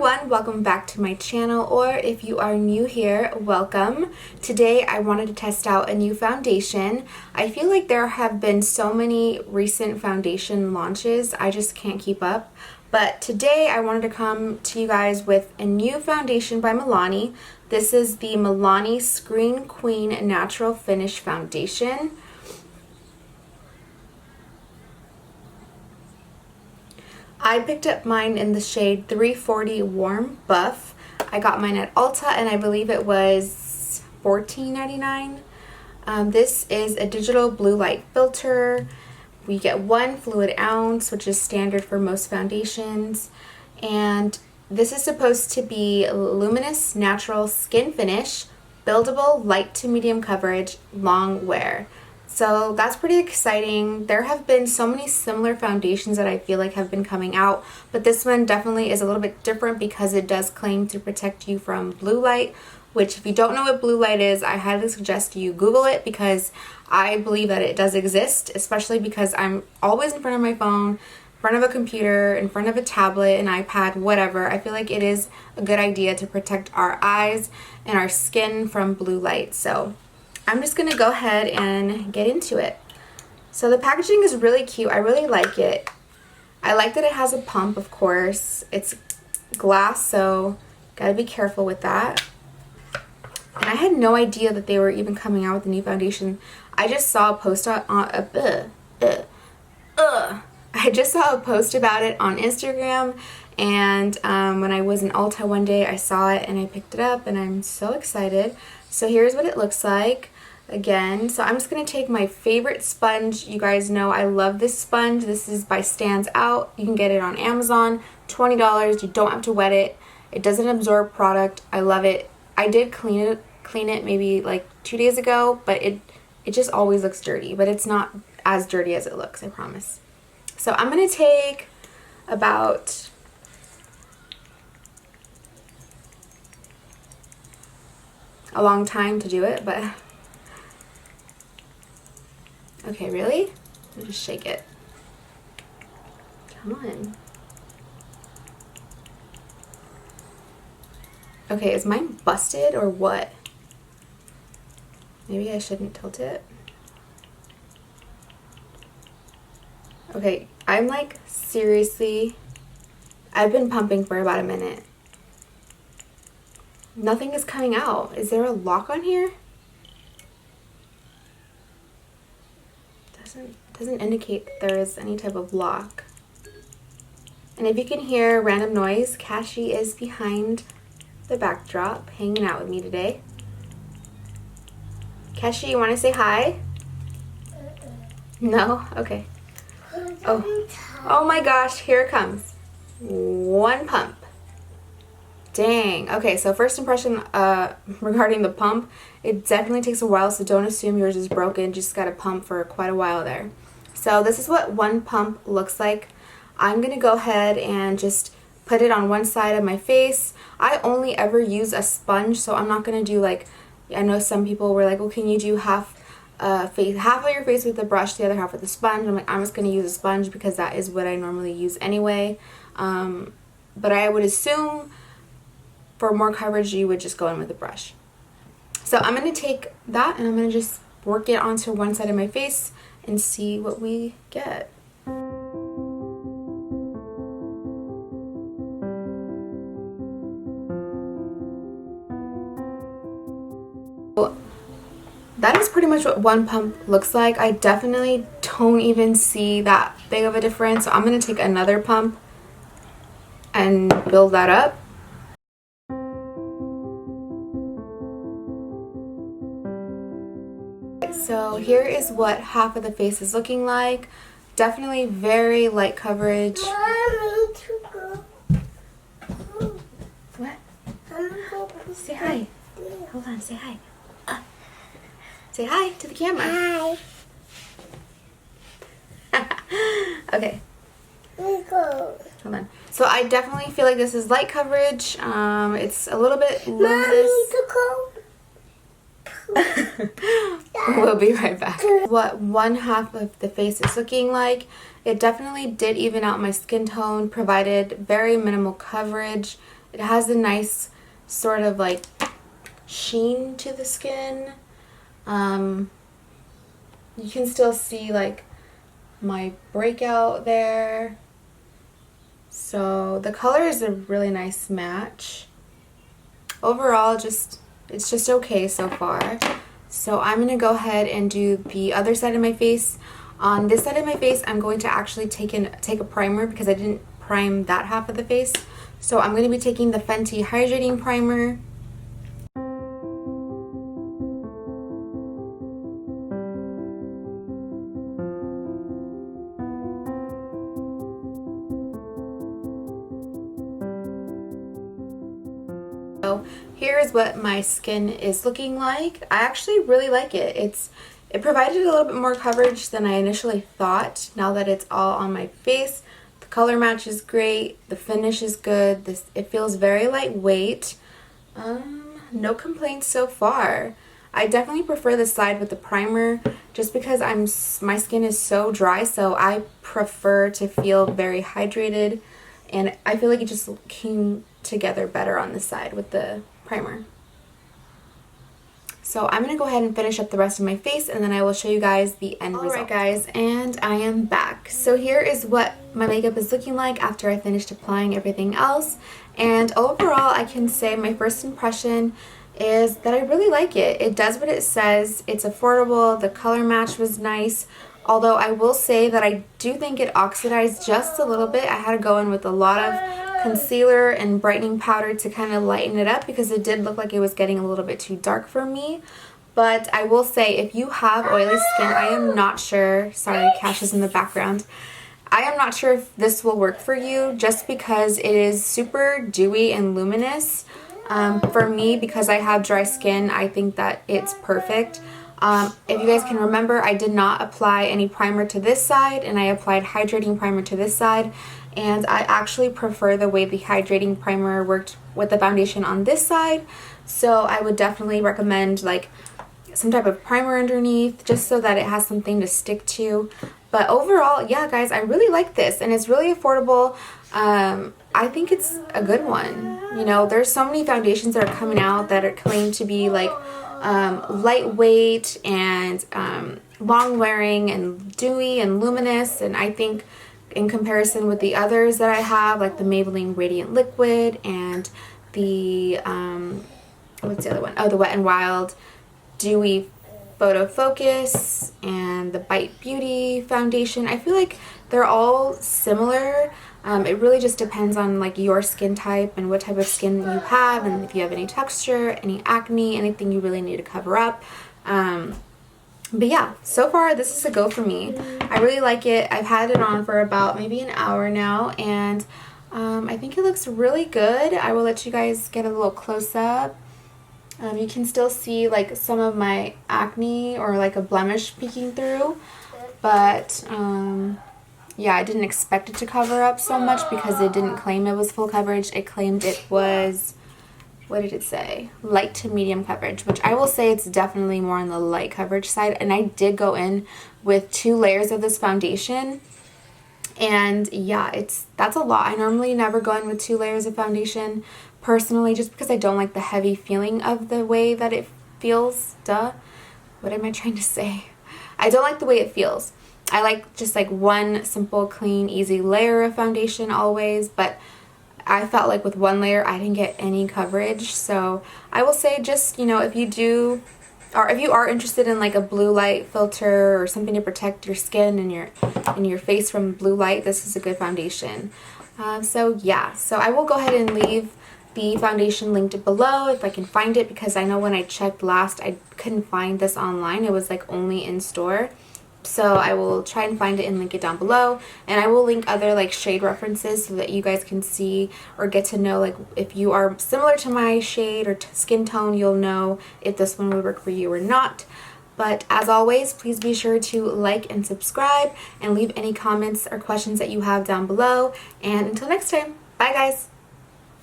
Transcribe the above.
everyone, welcome back to my channel, or if you are new here, welcome. Today I wanted to test out a new foundation. I feel like there have been so many recent foundation launches, I just can't keep up. But today I wanted to come to you guys with a new foundation by Milani. This is the Milani Screen Queen Natural Finish Foundation. I picked up mine in the shade 340 Warm Buff. I got mine at Ulta and I believe it was $14.99. This is a digital blue light filter. We get 1 fluid ounce, which is standard for most foundations. And this is supposed to be luminous natural skin finish, buildable light to medium coverage, long wear. So that's pretty exciting. There have been so many similar foundations that I feel like have been coming out, but this one definitely is a little bit different because it does claim to protect you from blue light, which if you don't know what blue light is, I highly suggest you Google it because I believe that it does exist, especially because I'm always in front of my phone, in front of a computer, in front of a tablet, an iPad, whatever. I feel like it is a good idea to protect our eyes and our skin from blue light. So I'm just going to go ahead and get into it. So the packaging is really cute. I really like it. I like that it has a pump, of course. It's glass, so gotta be careful with that. And I had no idea that they were even coming out with a new foundation. I just saw a post I just saw a post about it on Instagram, and when I was in Ulta one day, I saw it and I picked it up, and I'm so excited. So here's what it looks like. Again, so I'm just going to take my favorite sponge. You guys know I love this sponge. This is by Stands Out. You can get it on Amazon, $20. You don't have to wet it. It doesn't absorb product. I love it. I did clean it maybe like 2 days ago, but it just always looks dirty, but it's not as dirty as it looks, I promise. So I'm going to take about a long time to do it, but okay, really? I'll just shake it. Come on. Okay, is mine busted or what? Maybe I shouldn't tilt it. Okay, I'm like seriously, I've been pumping for about a minute. Nothing is coming out. Is there a lock on here? Doesn't indicate that there is any type of lock. And if you can hear random noise, Cassie is behind the backdrop hanging out with me today. Cassie, you want to say hi? No? Okay. Oh my gosh, here it comes. 1 pump. Dang. Okay, so first impression regarding the pump, it definitely takes a while, so don't assume yours is broken. Just got to pump for quite a while there. So this is what 1 pump looks like. I'm going to go ahead and just put it on one side of my face. I only ever use a sponge, so I'm not going to do like, I know some people were like, well, can you do half of your face with the brush, the other half with the sponge? I'm like, I'm just going to use a sponge because that is what I normally use anyway. But I would assume for more coverage, you would just go in with a brush. So I'm going to take that and I'm going to just work it onto one side of my face and see what we get. That is pretty much what 1 pump looks like. I definitely don't even see that big of a difference. So I'm going to take another pump and build that up. So here is what half of the face is looking like. Definitely very light coverage. What? Say hi. Hold on, say hi. Say hi to the camera. Hi. Okay. Hold on. So I definitely feel like this is light coverage. It's a little bit luminous. We'll be right back. What 1/2 of the face is looking like. It definitely did even out my skin tone, provided very minimal coverage. It has a nice sort of like sheen to the skin. You can still see like my breakout there. So the color is a really nice match. Overall, it's just okay so far. So I'm going to go ahead and do the other side of my face. On this side of my face, I'm going to actually take a primer because I didn't prime that half of the face. So I'm going to be taking the Fenty Hydrating Primer. So here's what my skin is looking like. I actually really like it. It provided a little bit more coverage than I initially thought now that it's all on my face. The color match is great. The finish is good. It feels very lightweight. No complaints so far. I definitely prefer the side with the primer just because my skin is so dry, so I prefer to feel very hydrated, and I feel like it just came together better on the side with the primer. So I'm going to go ahead and finish up the rest of my face, and then I will show you guys the end result. Alright guys, and I am back. So here is what my makeup is looking like after I finished applying everything else. And overall, I can say my first impression is that I really like it. It does what it says. It's affordable. The color match was nice. Although I will say that I do think it oxidized just a little bit. I had to go in with a lot of concealer and brightening powder to kind of lighten it up because it did look like it was getting a little bit too dark for me. But I will say, if you have oily skin, I am not sure. Sorry, Cash is in the background. I am not sure if this will work for you just because it is super dewy and luminous. For me, because I have dry skin, I think that it's perfect. If you guys can remember, I did not apply any primer to this side, and I applied hydrating primer to this side, and I actually prefer the way the hydrating primer worked with the foundation on this side. So I would definitely recommend like some type of primer underneath just so that it has something to stick to. But overall, yeah guys, I really like this, and it's really affordable. I think it's a good one. You know, there's so many foundations that are coming out that are claimed to be like lightweight and long wearing and dewy and luminous, and I think in comparison with the others that I have, like the Maybelline Radiant Liquid and the what's the other one? Oh, the Wet n Wild Dewy Photo Focus and the Bite Beauty foundation, I feel like they're all similar. It really just depends on like your skin type and what type of skin you have, and if you have any texture, any acne, anything you really need to cover up. But yeah, so far this is a go for me. I really like it. I've had it on for about maybe an hour now, and I think it looks really good. I will let you guys get a little close up. You can still see like some of my acne or like a blemish peeking through, but yeah, I didn't expect it to cover up so much because it didn't claim it was full coverage. It claimed it was, what did it say? Light to medium coverage, which I will say it's definitely more on the light coverage side. And I did go in with 2 layers of this foundation. And yeah, that's a lot. I normally never go in with 2 layers of foundation personally, just because I don't like the heavy feeling of the way that it feels. What am I trying to say? I don't like the way it feels. I like just like one simple, clean, easy layer of foundation always, but I felt like with 1 layer I didn't get any coverage. So I will say, just, you know, if you do, or if you are interested in like a blue light filter or something to protect your skin and your face from blue light, this is a good foundation. So yeah, so I will go ahead and leave the foundation linked below if I can find it, because I know when I checked last I couldn't find this online. It was like only in store. So I will try and find it and link it down below, and I will link other like shade references so that you guys can see or get to know, like if you are similar to my shade or skin tone, you'll know if this one would work for you or not. But as always, please be sure to like and subscribe and leave any comments or questions that you have down below, and until next time, bye guys.